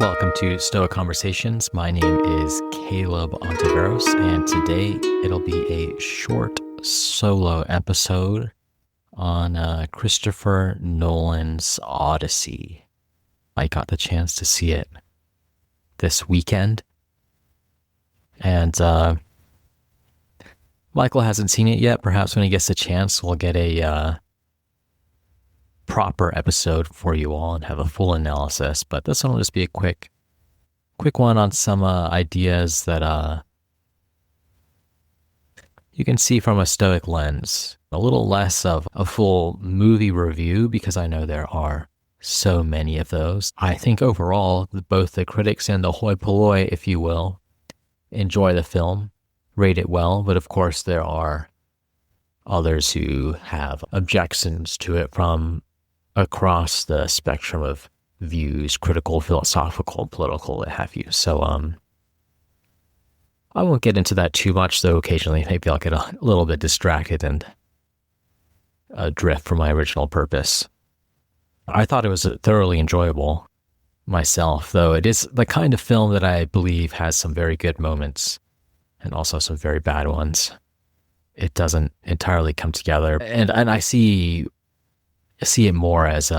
Welcome to Stoic Conversations. My name is Caleb Ontiveros, and today it'll be a short solo episode on Christopher Nolan's Odyssey. I got the chance to see it this weekend, and Michael hasn't seen it yet. Perhaps when he gets a chance, we'll get a proper episode for you all and have a full analysis, but this one will just be a quick one on some ideas that you can see from a Stoic lens. A little less of a full movie review because I know there are so many of those. I think overall, both the critics and the hoi polloi, if you will, enjoy the film, rate it well, but of course there are others who have objections to it from across the spectrum of views, critical, philosophical, political, what have you. So I won't get into that too much, though occasionally maybe I'll get a little bit distracted and drift from my original purpose. I thought it was thoroughly enjoyable myself, though it is the kind of film that I believe has some very good moments and also some very bad ones. It doesn't entirely come together, and I see it more as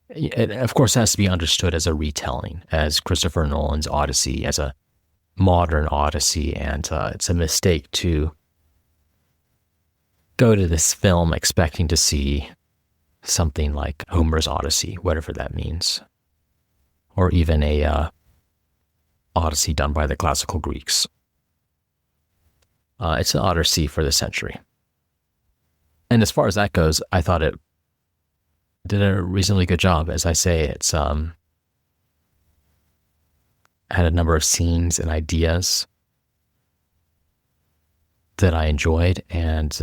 it course has to be understood as a retelling, as Christopher Nolan's Odyssey, as a modern Odyssey, and it's a mistake to go to this film expecting to see something like Homer's Odyssey, whatever that means, or even a Odyssey done by the classical Greeks. It's an Odyssey for the century. And as far as that goes, I thought it did a reasonably good job. As I say, it's had a number of scenes and ideas that I enjoyed, and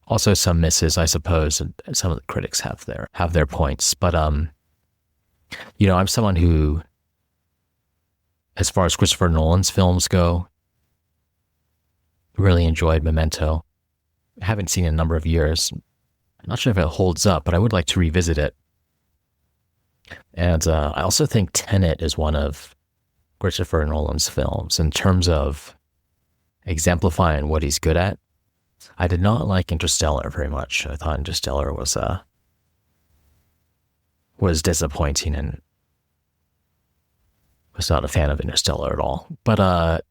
also some misses, I suppose, and some of the critics have their points. But I'm someone who, as far as Christopher Nolan's films go, really enjoyed Memento. I haven't seen it in a number of years. I'm not sure if it holds up, but I would like to revisit it. And I also think Tenet is one of Christopher Nolan's films in terms of exemplifying what he's good at. I did not like Interstellar very much. I thought Interstellar was disappointing and was not a fan of Interstellar at all. But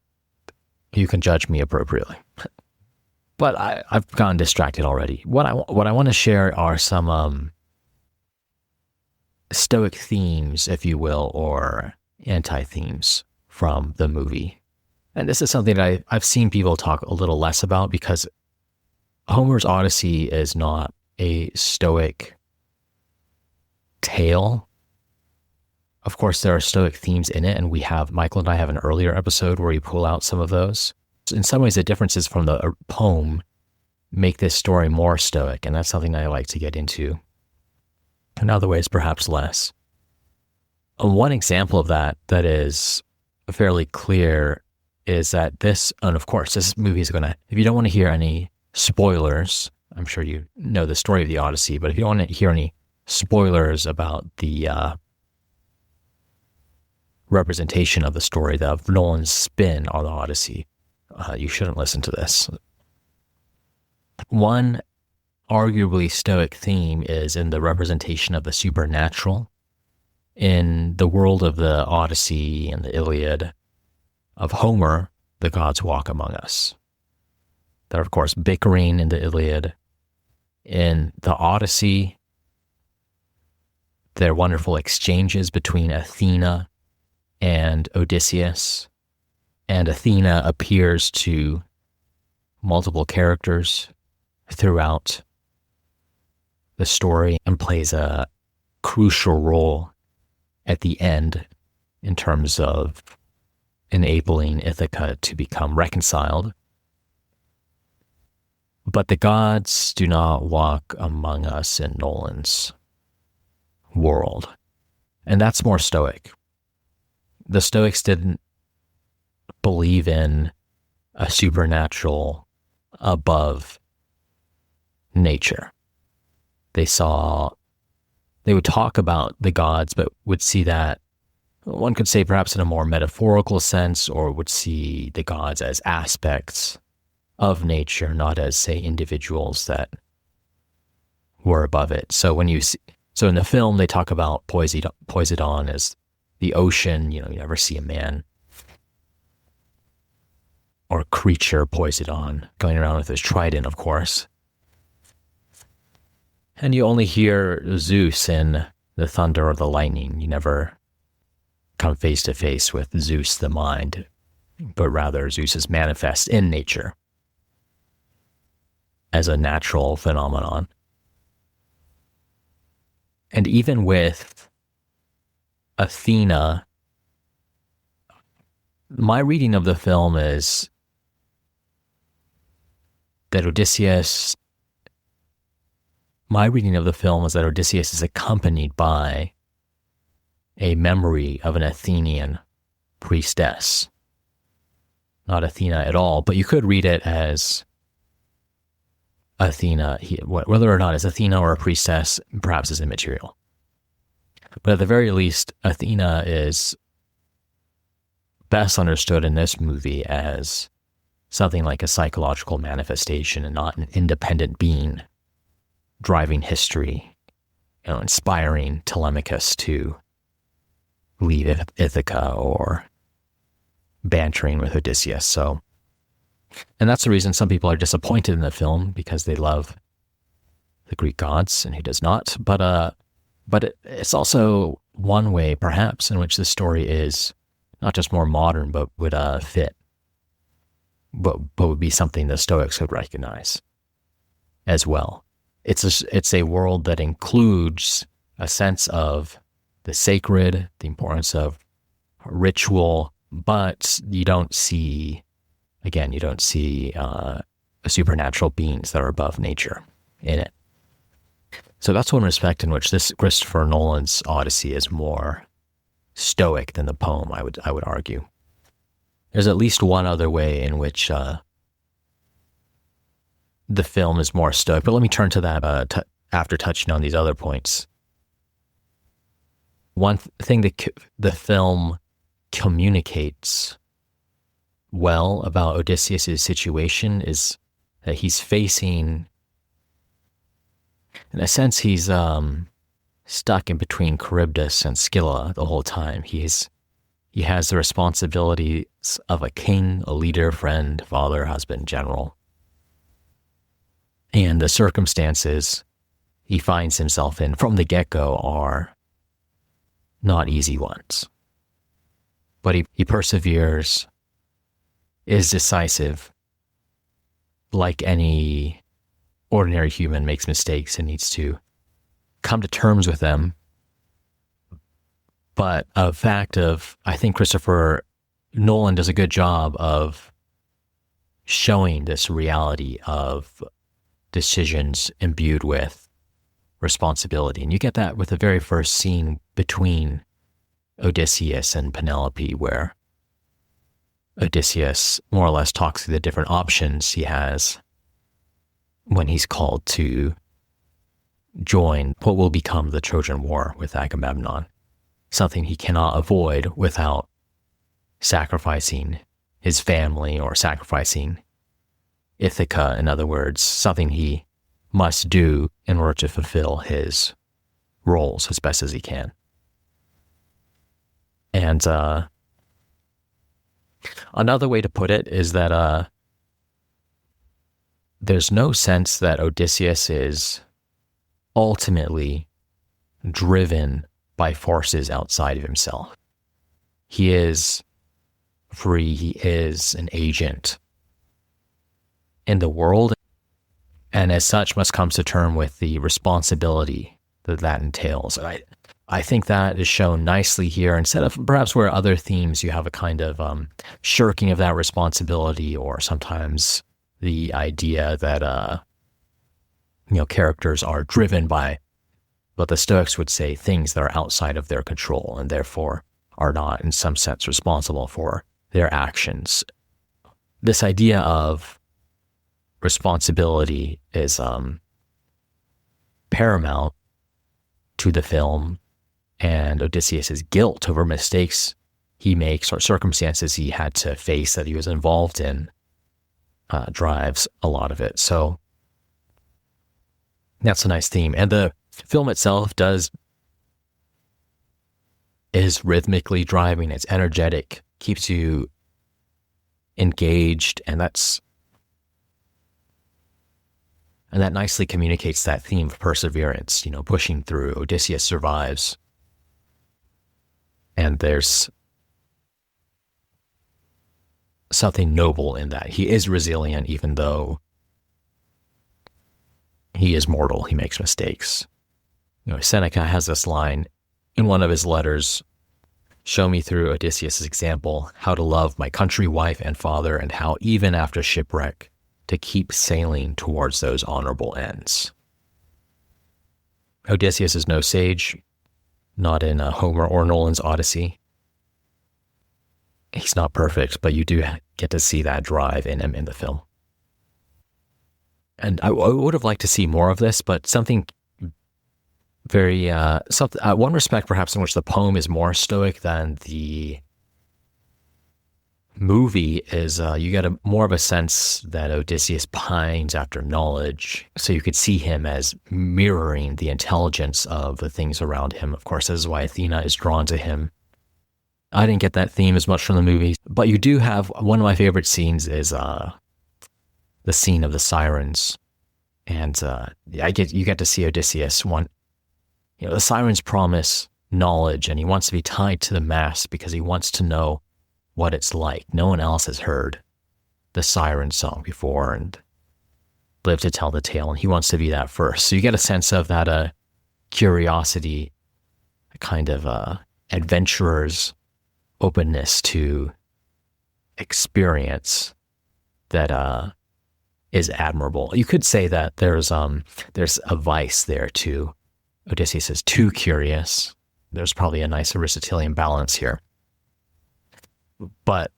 you can judge me appropriately. But I've gotten distracted already. What I want to share are some Stoic themes, if you will, or anti-themes from the movie. And this is something that I've seen people talk a little less about because Homer's Odyssey is not a Stoic tale. Of course, there are Stoic themes in it, and Michael and I have an earlier episode where we pull out some of those. In some ways, the differences from the poem make this story more Stoic, and that's something I like to get into. In other ways, perhaps less. One example of that is fairly clear is that and of course, this movie is if you don't want to hear any spoilers, I'm sure you know the story of the Odyssey, but if you don't want to hear any spoilers about the representation of the story, of Nolan's spin on the Odyssey, you shouldn't listen to this. One arguably Stoic theme is in the representation of the supernatural. In the world of the Odyssey and the Iliad of Homer, the gods walk among us. They're, of course, bickering in the Iliad. In the Odyssey, there are wonderful exchanges between Athena and Odysseus. And Athena appears to multiple characters throughout the story and plays a crucial role at the end in terms of enabling Ithaca to become reconciled. But the gods do not walk among us in Nolan's world. And that's more Stoic. The Stoics didn't believe in a supernatural above nature. They would talk about the gods, but would see that one could say perhaps in a more metaphorical sense, or would see the gods as aspects of nature, not as, say, individuals that were above it. So when you see, so in the film, they talk about Poseidon as the ocean. You never see a man or creature Poseidon going around with his trident, of course. And you only hear Zeus in the thunder or the lightning. You never come face to face with Zeus the mind, but rather Zeus is manifest in nature as a natural phenomenon. And even with Athena, my reading of the film is that Odysseus is accompanied by a memory of an Athenian priestess. Not Athena at all, but you could read it as Athena. Whether or not it's Athena or a priestess, perhaps is immaterial. But at the very least, Athena is best understood in this movie as something like a psychological manifestation and not an independent being driving history, inspiring Telemachus to leave Ithaca or bantering with Odysseus. So, and that's the reason some people are disappointed in the film, because they love the Greek gods, and who does not? But it's also one way, perhaps, in which the story is not just more modern, but would fit, but would be something the Stoics would recognize as well. It's a world that includes a sense of the sacred, the importance of ritual, but you don't see supernatural beings that are above nature in it. So that's one respect in which this Christopher Nolan's Odyssey is more Stoic than the poem, I would argue. There's at least one other way in which the film is more Stoic, but let me turn to that after touching on these other points. One thing that the film communicates well about Odysseus' situation is that he's facing, in a sense, he's stuck in between Charybdis and Scylla the whole time. He has the responsibilities of a king, a leader, friend, father, husband, general. And the circumstances he finds himself in from the get-go are not easy ones. But he perseveres, is decisive, like any ordinary human, makes mistakes and needs to come to terms with them. But I think Christopher Nolan does a good job of showing this reality of decisions imbued with responsibility. And you get that with the very first scene between Odysseus and Penelope, where Odysseus more or less talks through the different options he has when he's called to join what will become the Trojan War with Agamemnon, something he cannot avoid without sacrificing his family or sacrificing Ithaca, in other words, something he must do in order to fulfill his roles as best as he can. And another way to put it is that there's no sense that Odysseus is ultimately driven by forces outside of himself. He is free. He is an agent in the world, and as such must come to terms with the responsibility that entails. And I think that is shown nicely here, instead of perhaps where other themes you have a kind of shirking of that responsibility, or sometimes the idea that characters are driven by what the Stoics would say things that are outside of their control and therefore are not in some sense responsible for their actions. This idea of responsibility is paramount to the film and Odysseus's guilt over mistakes he makes or circumstances he had to face that he was involved in drives a lot of it. So that's a nice theme. And the film itself is rhythmically driving. It's energetic, keeps you engaged, and that nicely communicates that theme of perseverance, pushing through. Odysseus survives. And there's something noble in that. He is resilient, even though he is mortal. He makes mistakes. Seneca has this line in one of his letters: "Show me through Odysseus' example how to love my country, wife, and father, and how even after shipwreck to keep sailing towards those honorable ends." Odysseus is no sage, not in Homer or Nolan's Odyssey. He's not perfect, but you do get to see that drive in him in the film. And I would have liked to see more of this, but something very, one respect perhaps in which the poem is more stoic than the movie is you get more of a sense that Odysseus pines after knowledge. So you could see him as mirroring the intelligence of the things around him. Of course, this is why Athena is drawn to him. I didn't get that theme as much from the movie, but you do have one of my favorite scenes is the scene of the Sirens, and you get to see Odysseus. The Sirens promise knowledge, and he wants to be tied to the mast because he wants to know what it's like. No one else has heard the Siren song before and lived to tell the tale, and he wants to be that first. So you get a sense of that curiosity, a kind of adventurer's openness to experience that is admirable. You could say that there's a vice there too. Odysseus is too curious. There's probably a nice Aristotelian balance here. But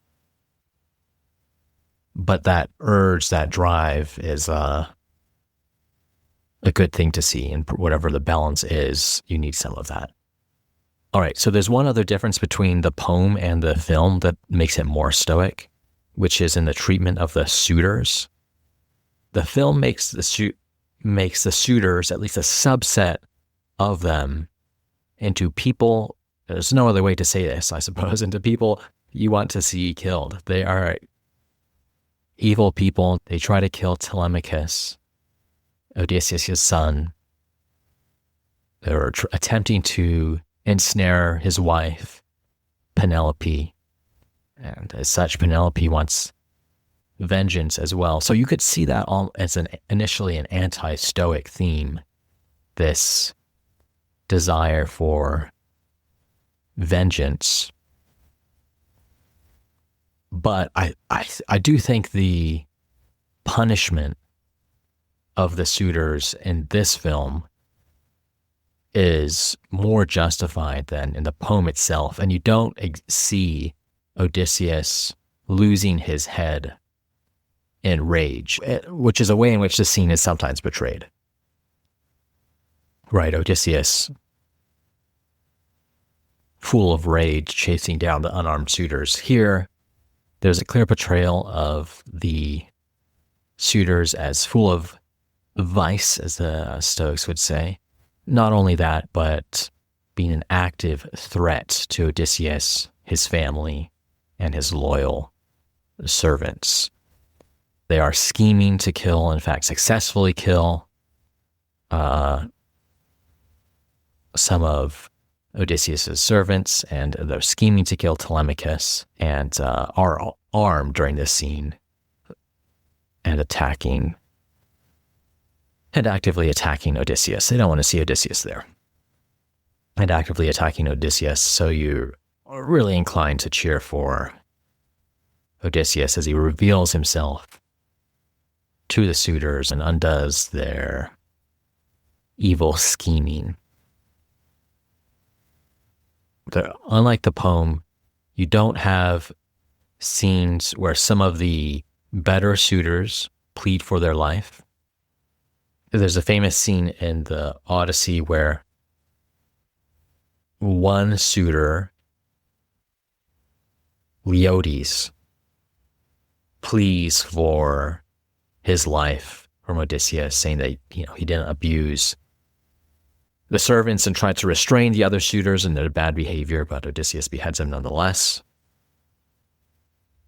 that urge, that drive is a good thing to see, and whatever the balance is, you need some of that. All right, so there's one other difference between the poem and the film that makes it more stoic, which is in the treatment of the suitors. The film makes the suitors, at least a subset of them, into people. There's no other way to say this, I suppose, into people you want to see killed. They are evil people. They try to kill Telemachus, Odysseus' son. They're attempting to ensnare his wife, Penelope. And as such, Penelope wants vengeance as well. So you could see that all as initially an anti-Stoic theme, this desire for vengeance. But I do think the punishment of the suitors in this film is more justified than in the poem itself. And you don't see Odysseus losing his head in rage, which is a way in which the scene is sometimes portrayed. Right, Odysseus, full of rage, chasing down the unarmed suitors. Here, there's a clear portrayal of the suitors as full of vice, as the Stoics would say. Not only that, but being an active threat to Odysseus, his family, and his loyal servants. They are scheming to kill, in fact, successfully kill some of Odysseus' servants, and they're scheming to kill Telemachus, and are armed during this scene and actively attacking Odysseus. They don't want to see Odysseus there. And actively attacking Odysseus, so you're really inclined to cheer for Odysseus as he reveals himself to the suitors and undoes their evil scheming. Unlike the poem, you don't have scenes where some of the better suitors plead for their life. There's a famous scene in the Odyssey where one suitor, Lotus, pleas for his life from Odysseus, saying that he didn't abuse the servants and tried to restrain the other suitors in their bad behavior, but Odysseus beheads him nonetheless.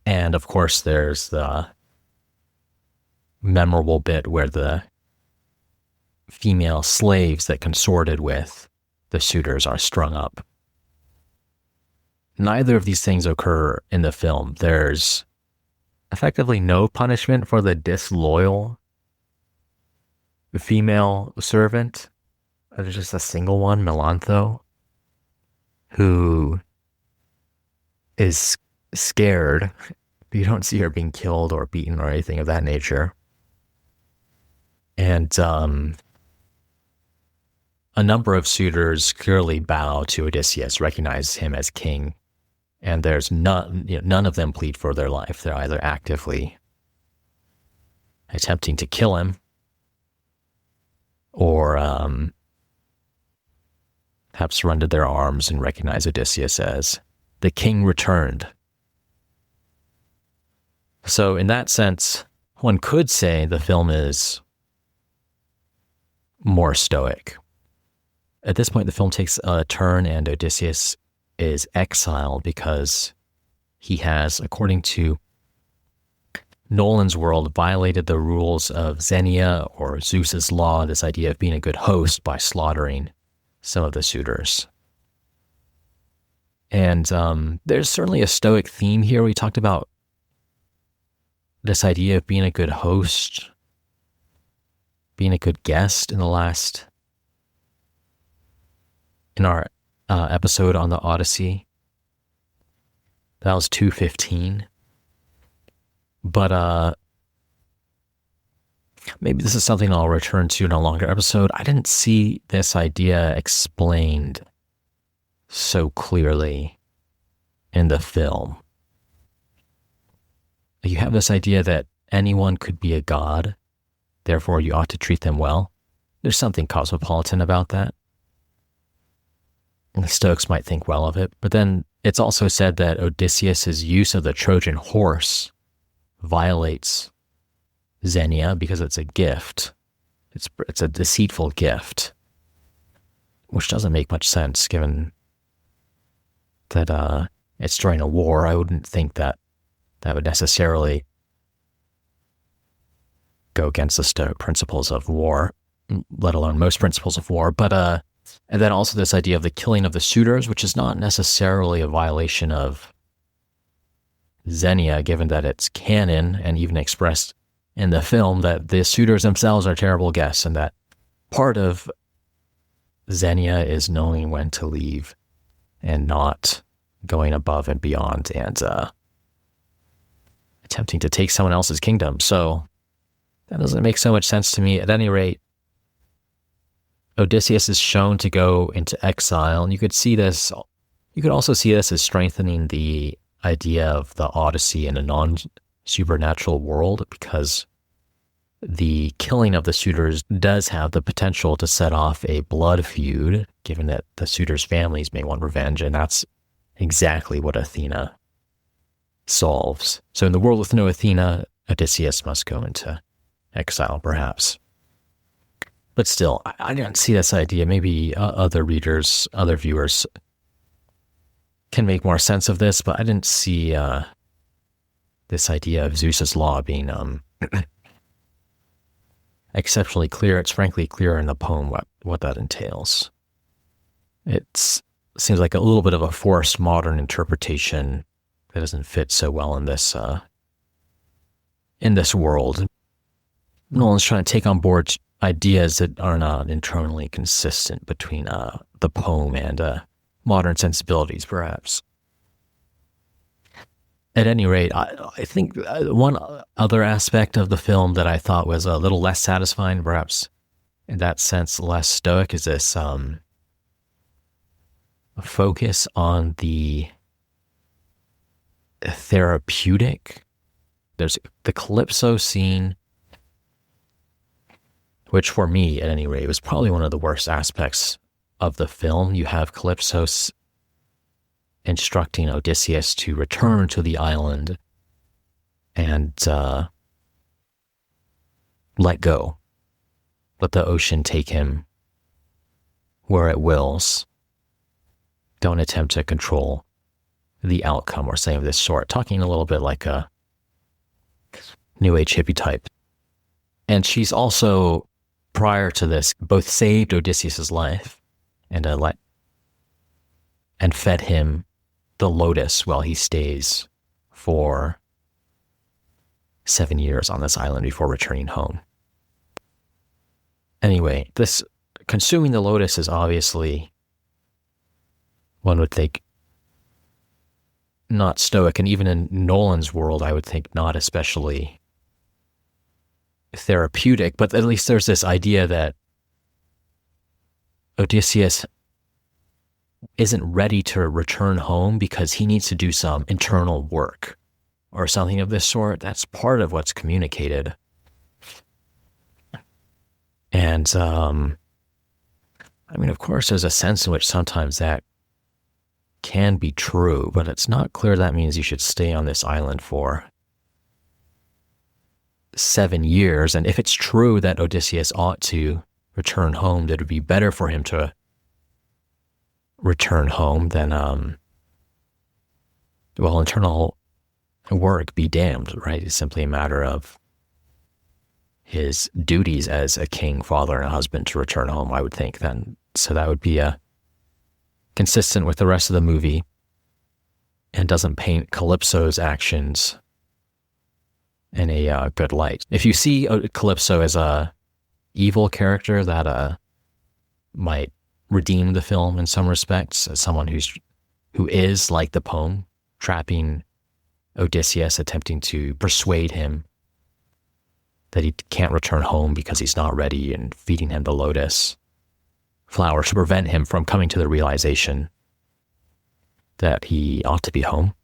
And of course, there's the memorable bit where the female slaves that consorted with the suitors are strung up. Neither of these things occur in the film. There's effectively no punishment for the disloyal female servant. There's just a single one, Melantho, who is scared. You don't see her being killed or beaten or anything of that nature. And a number of suitors clearly bow to Odysseus, recognize him as king, and there's none of them plead for their life. They're either actively attempting to kill him, or have surrendered their arms and recognize Odysseus as the king returned. So in that sense, one could say the film is more Stoic. At this point, the film takes a turn and Odysseus is exiled because he has, according to Nolan's world, violated the rules of Xenia or Zeus's law, this idea of being a good host, by slaughtering some of the suitors. And there's certainly a Stoic theme here. We talked about this idea of being a good host, being a good guest in our episode on the Odyssey. That was 215. But maybe this is something I'll return to in a longer episode. I didn't see this idea explained so clearly in the film. You have this idea that anyone could be a god, therefore you ought to treat them well. There's something cosmopolitan about that. And the Stoics might think well of it, but then it's also said that Odysseus' use of the Trojan horse violates Xenia because it's a gift. It's a deceitful gift, which doesn't make much sense given that it's during a war. I wouldn't think that would necessarily go against the Stoic principles of war, let alone most principles of war. But and then also this idea of the killing of the suitors, which is not necessarily a violation of Xenia, given that it's canon and even expressed in the film that the suitors themselves are terrible guests, and that part of Xenia is knowing when to leave and not going above and beyond and attempting to take someone else's kingdom. So that doesn't make so much sense to me. At any rate, Odysseus is shown to go into exile, and you could also see this as strengthening the idea of the Odyssey in a non-supernatural world, because the killing of the suitors does have the potential to set off a blood feud, given that the suitors' families may want revenge, and that's exactly what Athena solves. So in the world with no Athena, Odysseus must go into exile, perhaps. But still, I didn't see this idea. Maybe other readers, other viewers can make more sense of this, but I didn't see this idea of Zeus's law being exceptionally clear. It's frankly clearer in the poem what that entails. It seems like a little bit of a forced modern interpretation that doesn't fit so well in this world. Nolan's trying to take on board ideas that are not internally consistent between the poem and modern sensibilities, perhaps. At any rate, I think one other aspect of the film that I thought was a little less satisfying, perhaps in that sense less Stoic, is this focus on the therapeutic. There's the Calypso scene, which for me, at any rate, was probably one of the worst aspects of the film, you have Calypso instructing Odysseus to return to the island and let go. Let the ocean take him where it wills. Don't attempt to control the outcome or something of this sort. Talking a little bit like a New Age hippie type. And she's also, prior to this, both saved Odysseus' life and fed him the Lotus while he stays for 7 years on this island before returning home. Anyway, this consuming the Lotus is obviously, one would think, not Stoic, and even in Nolan's world, I would think not especially therapeutic, but at least there's this idea that Odysseus isn't ready to return home because he needs to do some internal work or something of this sort. That's part of what's communicated. And, I mean, of course, there's a sense in which sometimes that can be true, but it's not clear that means you should stay on this island for 7 years. And if it's true that Odysseus ought to return home, that it would be better for him to return home than, internal work be damned, right? It's simply a matter of his duties as a king, father, and a husband to return home, I would think then. So that would be consistent with the rest of the movie and doesn't paint Calypso's actions in a good light. If you see Calypso as a evil character, that might redeem the film in some respects, as someone who is like the poem, trapping Odysseus, attempting to persuade him that he can't return home because he's not ready, and feeding him the lotus flower to prevent him from coming to the realization that he ought to be home.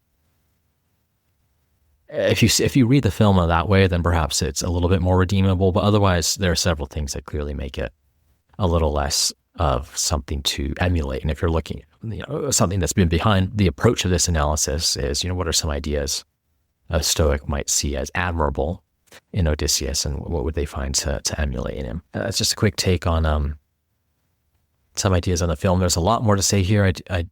If you read the film that way, then perhaps it's a little bit more redeemable, but otherwise there are several things that clearly make it a little less of something to emulate. And if you're looking, something that's been behind the approach of this analysis is, what are some ideas a Stoic might see as admirable in Odysseus, and what would they find to emulate in him? That's just a quick take on some ideas on the film. There's a lot more to say here. I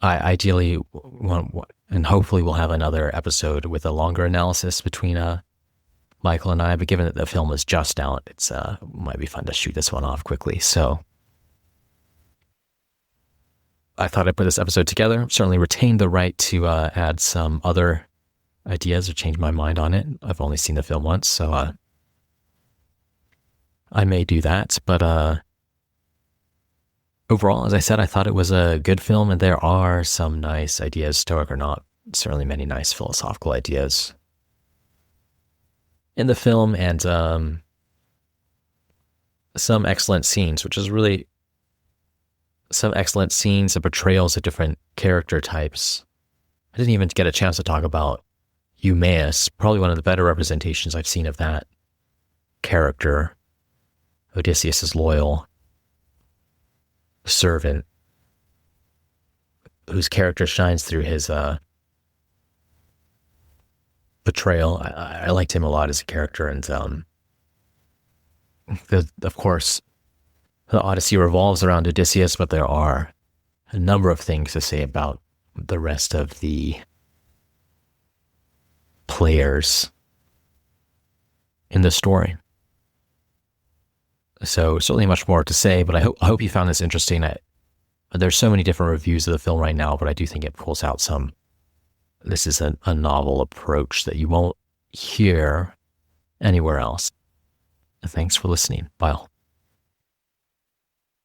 ideally want, and hopefully we'll have another episode with a longer analysis between Michael and I, but given that the film is just out, it might be fun to shoot this one off quickly. So I thought I'd put this episode together. Certainly retained the right to add some other ideas or change my mind on it. I've only seen the film once, so I may do that. But overall, as I said, I thought it was a good film, and there are some nice ideas, Stoic or not, certainly many nice philosophical ideas in the film, and some excellent scenes, which is really some excellent scenes and portrayals of different character types. I didn't even get a chance to talk about Eumaeus, probably one of the better representations I've seen of that character. Odysseus is loyal servant whose character shines through his betrayal. I liked him a lot as a character, and of course the Odyssey revolves around Odysseus, but there are a number of things to say about the rest of the players in the story. So certainly much more to say, but I hope you found this interesting. There's so many different reviews of the film right now, but I do think it pulls out some. This is a novel approach that you won't hear anywhere else. Thanks for listening. Bye all.